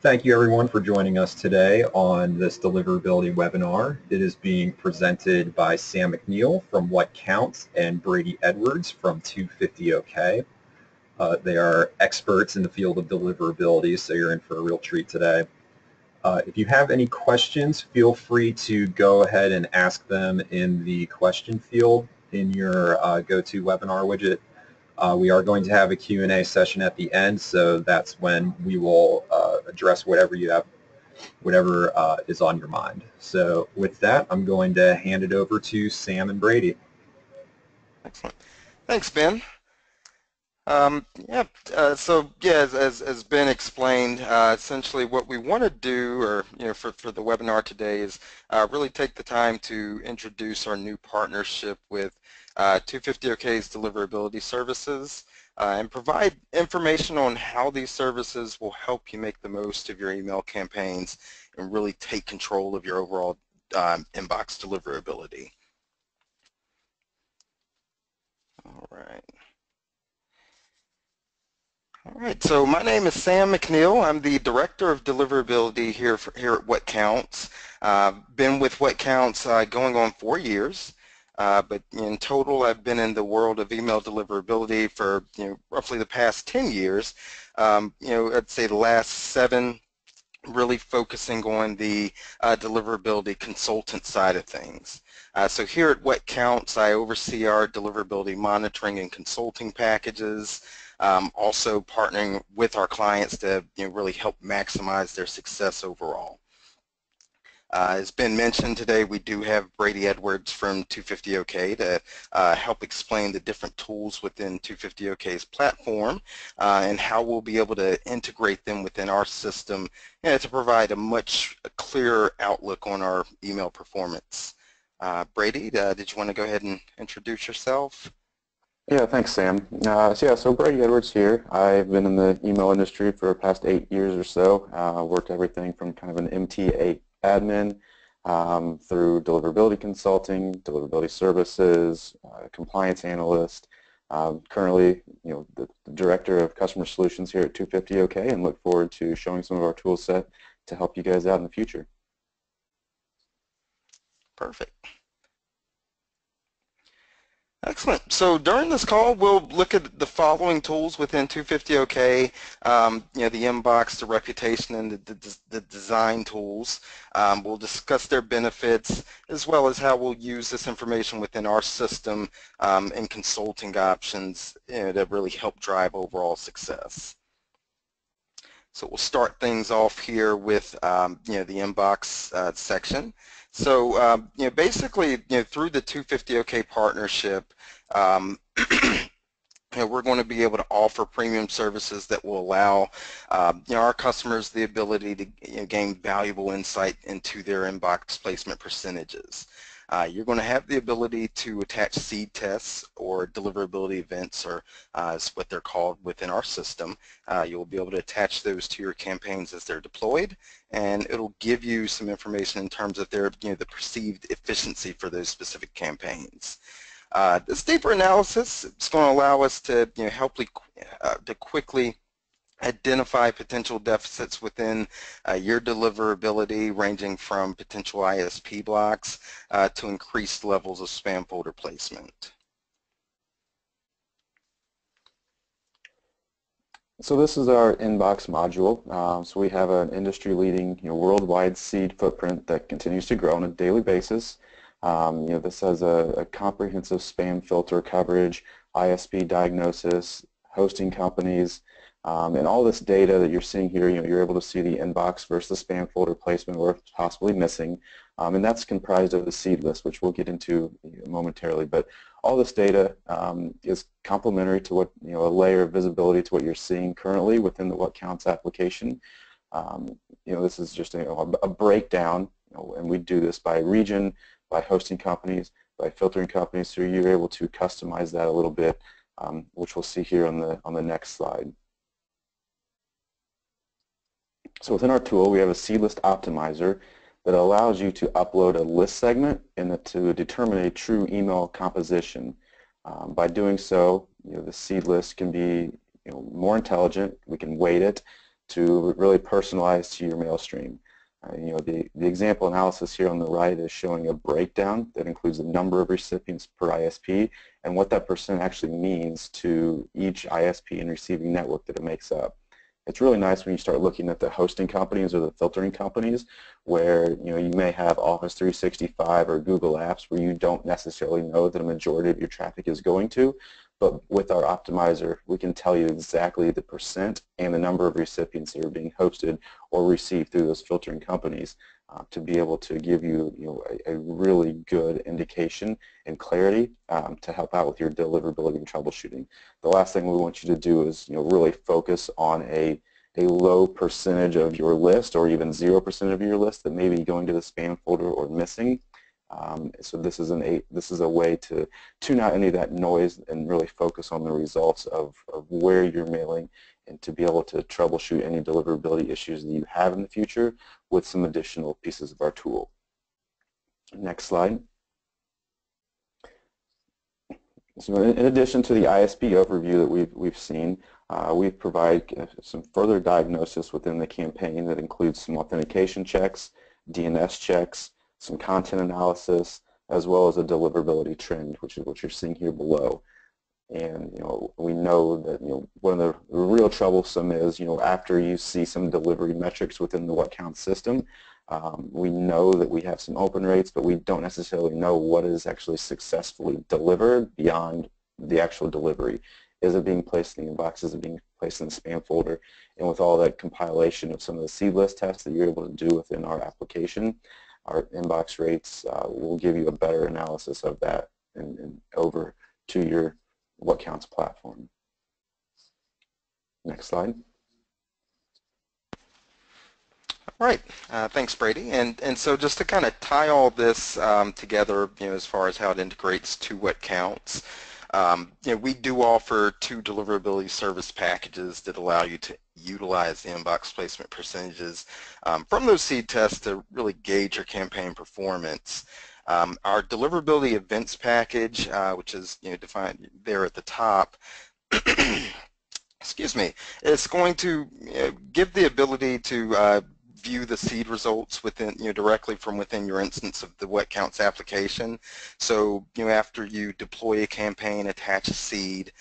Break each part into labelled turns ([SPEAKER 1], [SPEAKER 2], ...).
[SPEAKER 1] Thank you everyone for joining us today on this deliverability webinar. It is being presented by Sam McNeil from WhatCounts and Brady Edwards from 250OK. They are experts in the field of deliverability, so you're in for a real treat today. If you have any questions, feel free to go ahead and ask them in the question field in your GoToWebinar widget. We are going to have a Q&A session at the end, so that's when we will address whatever you have, whatever is on your mind. So with that, I'm going to hand it over to Sam and Brady.
[SPEAKER 2] Excellent. Thanks, Ben. As Ben explained, essentially what we want to do, or for the webinar today, is really take the time to introduce our new partnership with 250OK's Deliverability Services and provide information on how these services will help you make the most of your email campaigns and really take control of your overall inbox deliverability. All right. All right, so my name is Sam McNeil. I'm the Director of Deliverability here at WhatCounts. Been with WhatCounts going on 4 years, but in total I've been in the world of email deliverability for roughly the past 10 years. I'd say the last 7 really focusing on the deliverability consultant side of things. So here at WhatCounts, I oversee our deliverability monitoring and consulting packages, also partnering with our clients to really help maximize their success overall. As been mentioned today, we do have Brady Edwards from 250OK to help explain the different tools within 250OK's platform and how we'll be able to integrate them within our system to provide a much clearer outlook on our email performance. Brady, did you want to go ahead and introduce yourself?
[SPEAKER 3] Yeah, thanks, Sam. So Brady Edwards here. I've been in the email industry for the past 8 years or so. Worked everything from kind of an MTA admin through deliverability consulting, deliverability services, compliance analyst. Currently, the director of customer solutions here at 250OK, and look forward to showing some of our tool set to help you guys out in the future.
[SPEAKER 2] Perfect. Excellent. So during this call, we'll look at the following tools within 250OK, the inbox, the reputation, and the design tools. We'll discuss their benefits as well as how we'll use this information within our system and consulting options that really help drive overall success. So we'll start things off here with the inbox section. So basically through the 250OK partnership, we're going to be able to offer premium services that will allow our customers the ability to gain valuable insight into their inbox placement percentages. You're going to have the ability to attach seed tests or deliverability events, or is what they're called within our system. You'll be able to attach those to your campaigns as they're deployed, and it'll give you some information in terms of their the perceived efficiency for those specific campaigns. This deeper analysis is going to allow us to help to quickly identify potential deficits within your deliverability, ranging from potential ISP blocks to increased levels of spam folder placement.
[SPEAKER 3] So this is our inbox module. So we have an industry-leading worldwide seed footprint that continues to grow on a daily basis. This has a comprehensive spam filter coverage, ISP diagnosis, hosting companies, and all this data that you're seeing here. You're able to see the inbox versus spam folder placement or possibly missing, and that's comprised of the seed list, which we'll get into momentarily. But all this data is complementary to what a layer of visibility to what you're seeing currently within the WhatCounts application. This is just a breakdown, and we do this by region, by hosting companies, by filtering companies, so you're able to customize that a little bit, which we'll see here on the next slide. So within our tool, we have a CList Optimizer that allows you to upload a list segment and to determine a true email composition. By doing so, the seed list can be more intelligent. We can weight it. to really personalize to your mail stream. You know, the example analysis here on the right is showing a breakdown that includes the number of recipients per ISP and what that percent actually means to each ISP and receiving network that it makes up. It's really nice when you start looking at the hosting companies or the filtering companies where, you know, you may have Office 365 or Google Apps where you don't necessarily know that a majority of your traffic is going to, but with our optimizer we can tell you exactly the percent and the number of recipients that are being hosted or received through those filtering companies to be able to give you, a really good indication and clarity to help out with your deliverability and troubleshooting. The last thing we want you to do is, really focus on a low percentage of your list or even 0% of your list that may be going to the spam folder or missing. So this is a way to tune out any of that noise and really focus on the results of where you're mailing and to be able to troubleshoot any deliverability issues that you have in the future with some additional pieces of our tool. Next slide. So in addition to the ISP overview that we've seen, we provide some further diagnosis within the campaign that includes some authentication checks, DNS checks, some content analysis, as well as a deliverability trend, which is what you're seeing here below. And we know that one of the real troublesome is after you see some delivery metrics within the WhatCounts system, we know that we have some open rates, but we don't necessarily know what is actually successfully delivered beyond the actual delivery. Is it being placed in the inbox? Is it being placed in the spam folder? And with all that compilation of some of the CList tests that you're able to do within our application, our inbox rates will give you a better analysis of that and over to your WhatCounts platform. Next slide.
[SPEAKER 2] All right, thanks, Brady. And so just to kind of tie all this together, as far as how it integrates to WhatCounts, we do offer 2 deliverability service packages that allow you to utilize the inbox placement percentages from those seed tests to really gauge your campaign performance. Our deliverability events package, which is defined there at the top, excuse me, it's going to give the ability to view the seed results within, directly from within your instance of the WhatCounts application. So, after you deploy a campaign, attach a seed,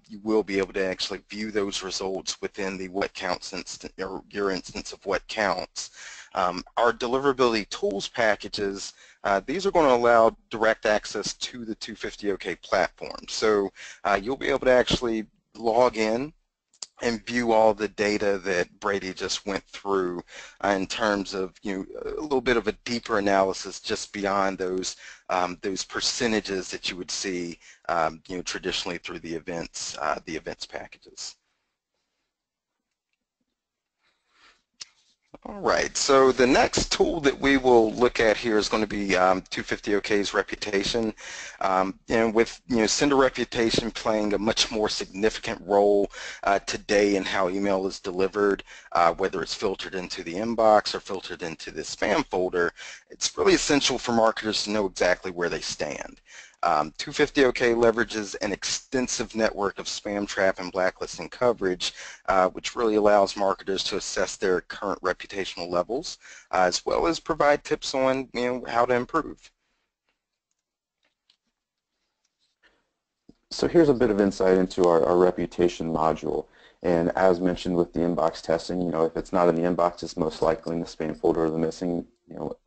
[SPEAKER 2] you will be able to actually view those results within the WhatCounts instance, or your instance of WhatCounts. Our Deliverability Tools packages, these are going to allow direct access to the 250OK platform. So you'll be able to actually log in and view all the data that Brady just went through in terms of a little bit of a deeper analysis just beyond those percentages that you would see traditionally through the events packages. All right, so the next tool that we will look at here is going to be 250OK's reputation, and with sender reputation playing a much more significant role today in how email is delivered, whether it's filtered into the inbox or filtered into the spam folder. It's really essential for marketers to know exactly where they stand. 250OK leverages an extensive network of spam trap and blacklisting coverage, which really allows marketers to assess their current reputational levels, as well as provide tips on how to improve.
[SPEAKER 3] So here's a bit of insight into our reputation module. And as mentioned with the inbox testing, if it's not in the inbox, it's most likely in the spam folder or the missing,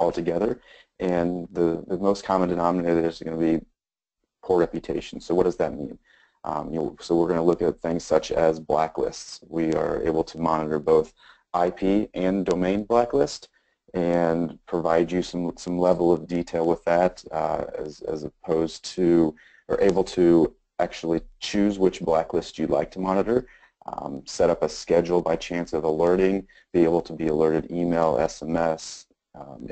[SPEAKER 3] altogether. And the most common denominator is going to be poor reputation. So what does that mean? So we're going to look at things such as blacklists. We are able to monitor both IP and domain blacklist and provide you some level of detail with that as opposed to, or able to actually choose which blacklist you'd like to monitor, set up a schedule by chance of alerting, be able to be alerted email, SMS,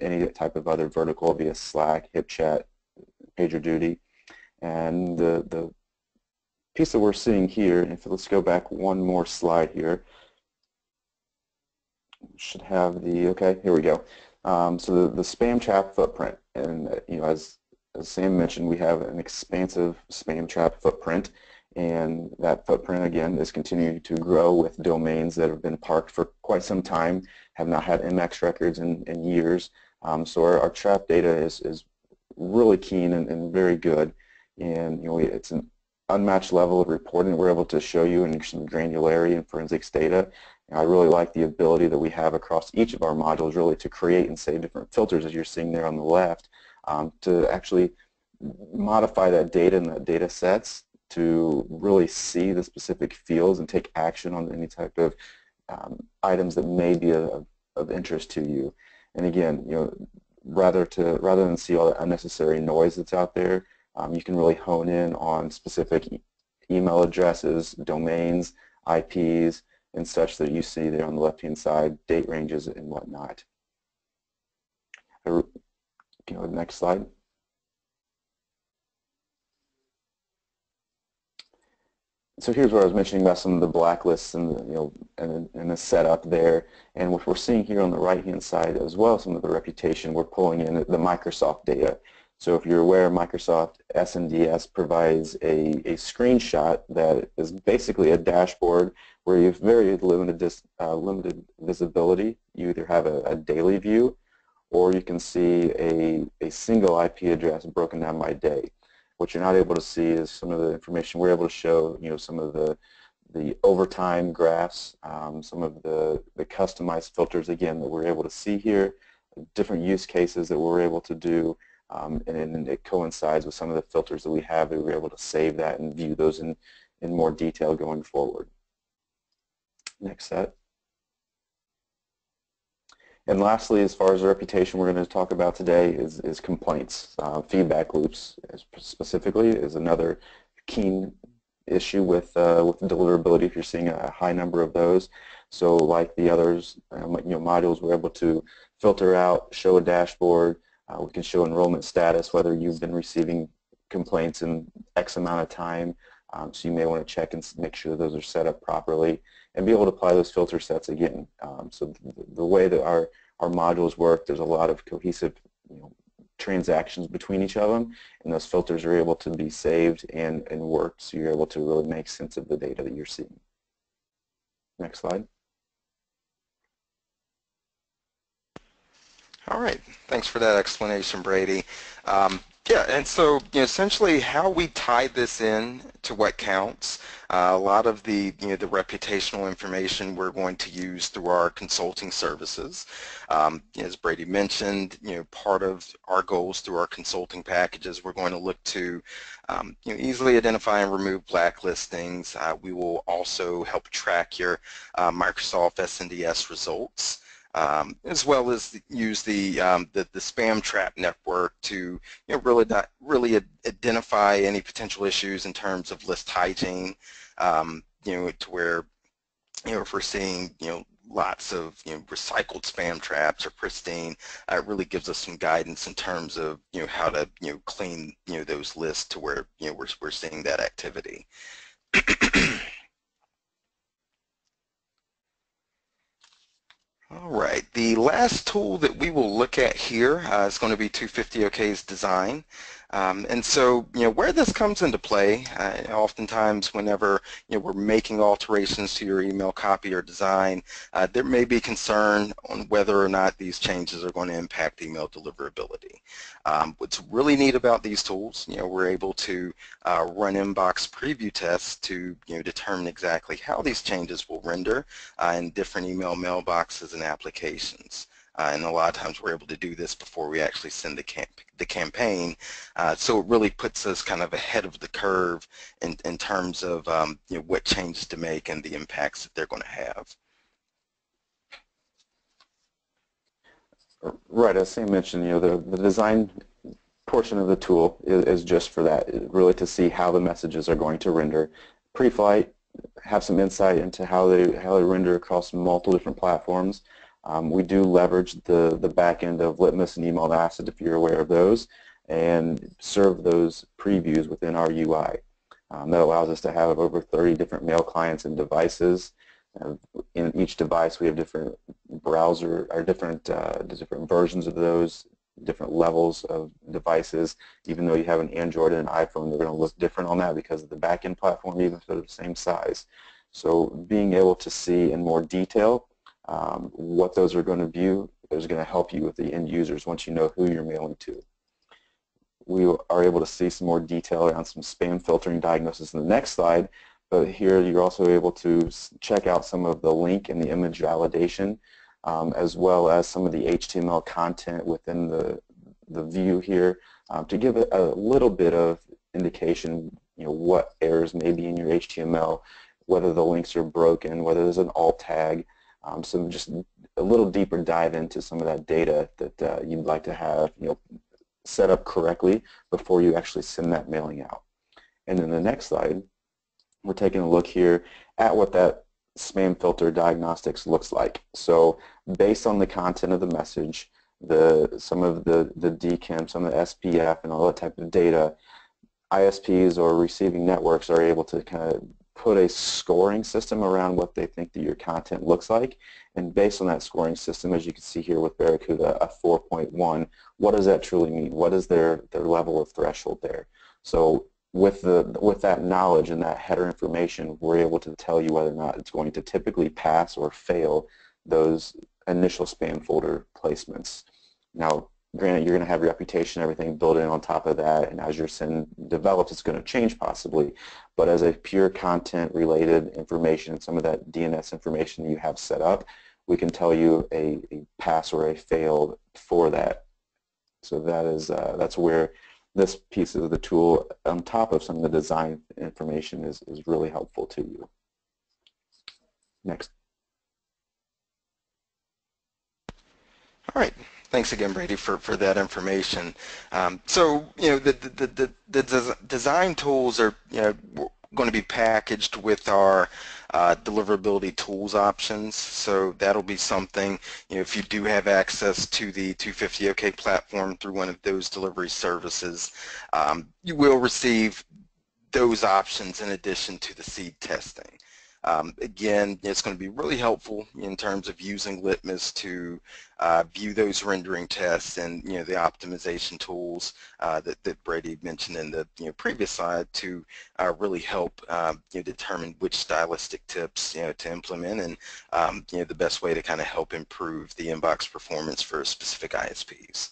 [SPEAKER 3] any type of other vertical via Slack, HipChat, PagerDuty. And the piece that we're seeing here, if let's go back one more slide here, should have the, okay, here we go. So the spam trap footprint, and as Sam mentioned, we have an expansive spam trap footprint, And that footprint, again, is continuing to grow with domains that have been parked for quite some time, have not had MX records in years. So our trap data is really keen and very good. And it's an unmatched level of reporting we're able to show you in some granularity and forensics data. And I really like the ability that we have across each of our modules really to create and save different filters, as you're seeing there on the left, to actually modify that data and that data sets to really see the specific fields and take action on any type of items that may be of interest to you. And again, rather than see all the unnecessary noise that's out there, you can really hone in on specific email addresses, domains, IPs, and such that you see there on the left-hand side, date ranges and whatnot. Next slide. So here's where I was mentioning about some of the blacklists and the setup there. And what we're seeing here on the right-hand side as well, some of the reputation, we're pulling in the Microsoft data. So if you're aware, Microsoft SNDS provides a screenshot that is basically a dashboard where you have very limited visibility. You either have a daily view or you can see a single IP address broken down by day. What you're not able to see is some of the information we're able to show, some of the overtime graphs, some of the customized filters, again, that we're able to see here, different use cases that we're able to do, and it coincides with some of the filters that we have that we're able to save that and view those in more detail going forward. Next set. And lastly, as far as the reputation we're going to talk about today is complaints. Feedback loops specifically is another keen issue with deliverability if you're seeing a high number of those. So like the others, modules, we're able to filter out, show a dashboard. We can show enrollment status, whether you've been receiving complaints in X amount of time. So you may want to check and make sure that those are set up properly and be able to apply those filter sets again. So the way that our modules work, there's a lot of cohesive transactions between each of them, and those filters are able to be saved and worked, so you're able to really make sense of the data that you're seeing. Next slide.
[SPEAKER 2] All right, thanks for that explanation, Brady. Yeah, and so essentially how we tie this in to WhatCounts, a lot of the the reputational information we're going to use through our consulting services. As Brady mentioned, part of our goals through our consulting packages, we're going to look to easily identify and remove blacklistings. We will also help track your Microsoft SNDS results. As well as use the spam trap network to really identify any potential issues in terms of list hygiene. To where if we're seeing lots of recycled spam traps or pristine, it really gives us some guidance in terms of how to clean those lists to where we're seeing that activity. All right, the last tool that we will look at here is going to be 250OK's design. And so, where this comes into play, oftentimes whenever we're making alterations to your email copy or design, there may be concern on whether or not these changes are going to impact email deliverability. What's really neat about these tools, we're able to run inbox preview tests to determine exactly how these changes will render in different email mailboxes and applications. And a lot of times we're able to do this before we actually send the campaign. So it really puts us kind of ahead of the curve in terms of what changes to make and the impacts that they're going to have.
[SPEAKER 3] Right, as Sam mentioned, the design portion of the tool is just for that, really to see how the messages are going to render. Preflight, have some insight into how they render across multiple different platforms. We do leverage the back end of Litmus and Emailed Acid, if you're aware of those, and serve those previews within our UI. That allows us to have over 30 different mail clients and devices. In each device, we have different browser or different versions of those different levels of devices. Even though you have an Android and an iPhone, they're going to look different on that because of the back-end platform, even if they're the same size. So being able to see in more detail what those are going to view is going to help you with the end users once you know who you're mailing to. We are able to see some more detail around some spam filtering diagnosis in the next slide, but here you're also able to check out some of the link and the image validation, as well as some of the HTML content within the view here to give it a little bit of indication, what errors may be in your HTML, whether the links are broken, whether there's an alt tag, so just a little deeper dive into some of that data that you'd like to have, set up correctly before you actually send that mailing out. And then the next slide, we're taking a look here at what that spam filter diagnostics looks like. So based on the content of the message, some of the DKIM, some of the SPF and all that type of data, ISPs or receiving networks are able to kind of put a scoring system around what they think that your content looks like, and based on that scoring system, as you can see here with Barracuda, a 4.1, what does that truly mean? What is their level of threshold there? So with that knowledge and that header information, we're able to tell you whether or not it's going to typically pass or fail those initial spam folder placements. Now, granted, you're going to have reputation, everything built in on top of that, and as your SIN develops, it's going to change possibly. But as a pure content-related information, some of that DNS information you have set up, we can tell you a pass or a fail for that. So that's where this piece of the tool, on top of some of the design information, is really helpful to you. Next.
[SPEAKER 2] All right. Thanks again, Brady, for that information. So, the design tools are, going to be packaged with our deliverability tools options. So that'll be something, if you do have access to the 250 OK platform through one of those delivery services, you will receive those options in addition to the seed testing. Again, it's going to be really helpful in terms of using Litmus to view those rendering tests and the optimization tools that Brady mentioned in the previous slide to really help determine which stylistic tips to implement and the best way to kind of help improve the inbox performance for specific ISPs.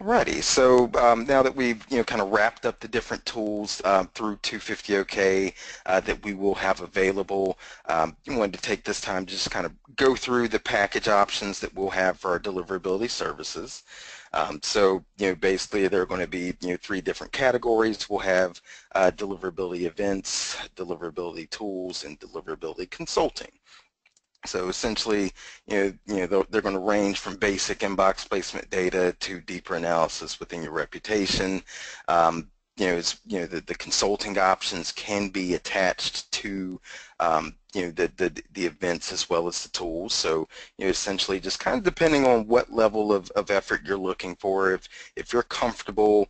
[SPEAKER 2] Alrighty, so now that we've kind of wrapped up the different tools through 250 OK that we will have available, I wanted to take this time to just kind of go through the package options that we'll have for our deliverability services. So basically there are going to be three different categories. We'll have deliverability events, deliverability tools, and deliverability consulting. So essentially, they're going to range from basic inbox placement data to deeper analysis within your reputation. The consulting options can be attached to the events as well as the tools. So essentially just kind of depending on what level of effort you're looking for. If you're comfortable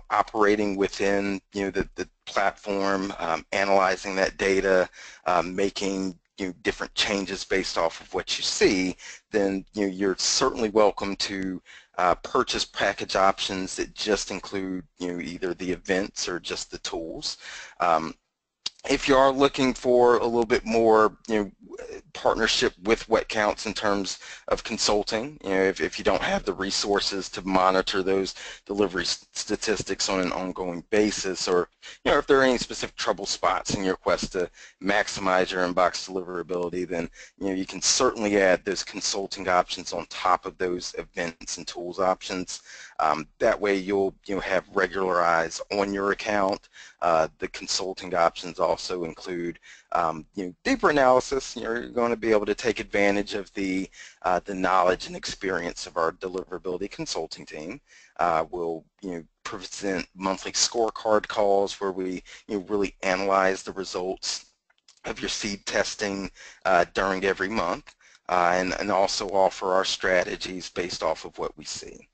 [SPEAKER 2] operating within the platform, analyzing that data, making different changes based off of what you see, then you're certainly welcome to purchase package options that just include either the events or just the tools. If you are looking for a little bit more partnership with WhatCounts in terms of consulting, if you don't have the resources to monitor those delivery statistics on an ongoing basis, or if there are any specific trouble spots in your quest to maximize your inbox deliverability, then you can certainly add those consulting options on top of those events and tools options. That way you'll have regular eyes on your account. The consulting options also include deeper analysis. You're going to be able to take advantage of the knowledge and experience of our deliverability consulting team. We'll present monthly scorecard calls where we really analyze the results of your seed testing during every month, and also offer our strategies based off of what we see.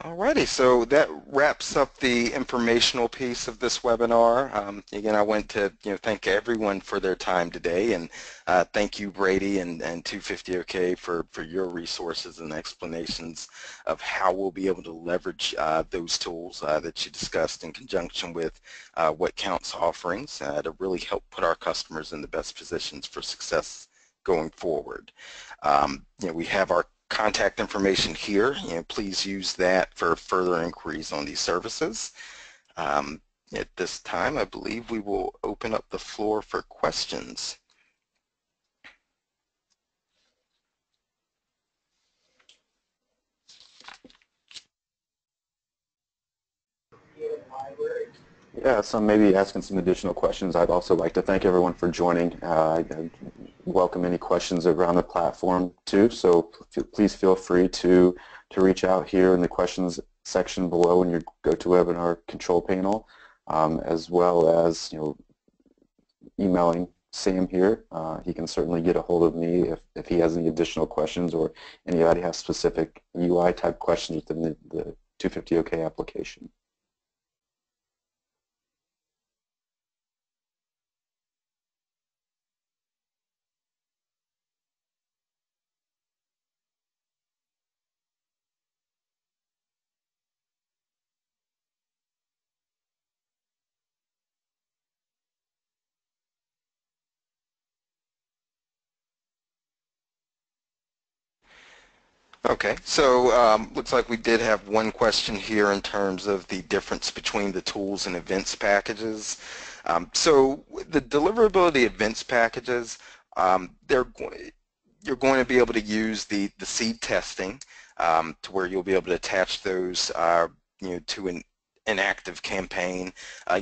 [SPEAKER 2] Alrighty, so that wraps up the informational piece of this webinar. Again, I want to thank everyone for their time today, and thank you, Brady and 250OK for your resources and explanations of how we'll be able to leverage those tools that you discussed in conjunction with WhatCounts offerings to really help put our customers in the best positions for success going forward. We have our contact information here. Please use that for further inquiries on these services. At this time, I believe we will open up the floor for questions.
[SPEAKER 3] Yeah, so maybe asking some additional questions. I'd also like to thank everyone for joining. I welcome any questions around the platform too, so please feel free to reach out here in the questions section below in your GoToWebinar control panel, as well as emailing Sam here. He can certainly get a hold of me if he has any additional questions or anybody has specific UI type questions within the 250OK application.
[SPEAKER 2] Okay, so looks like we did have one question here in terms of the difference between the tools and events packages. So the deliverability events packages, you're going to be able to use the seed testing to where you'll be able to attach those to an active campaign.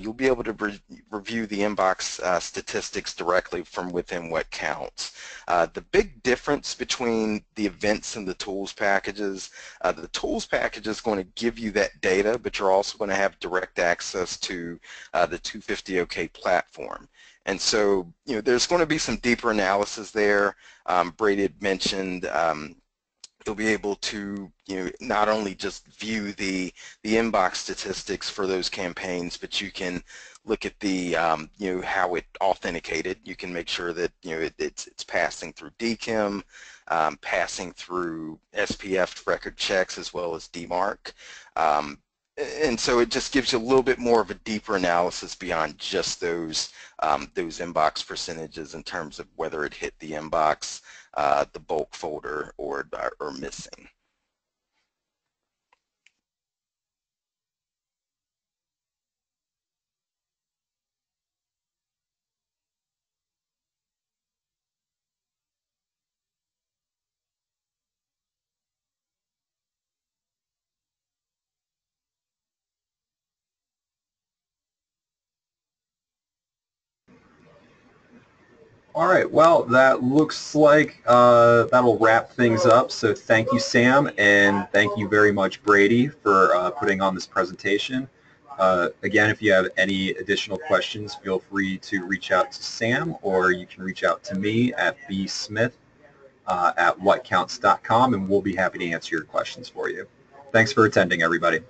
[SPEAKER 2] You'll be able to review the inbox statistics directly from within WhatCounts. The big difference between the events and the tools packages, the tools package is going to give you that data, but you're also going to have direct access to the 250OK platform. And so, there's going to be some deeper analysis there. Brady had mentioned you'll be able to not only just view the inbox statistics for those campaigns, but you can look at the how it authenticated. You can make sure that it's passing through DKIM, passing through SPF record checks as well as DMARC. And so it just gives you a little bit more of a deeper analysis beyond just those inbox percentages in terms of whether it hit the inbox, the bulk folder, or missing.
[SPEAKER 1] All right, well, that looks like that'll wrap things up. So thank you, Sam, and thank you very much, Brady, for putting on this presentation. Again, if you have any additional questions, feel free to reach out to Sam, or you can reach out to me at bsmith at whatcounts.com, and we'll be happy to answer your questions for you. Thanks for attending, everybody.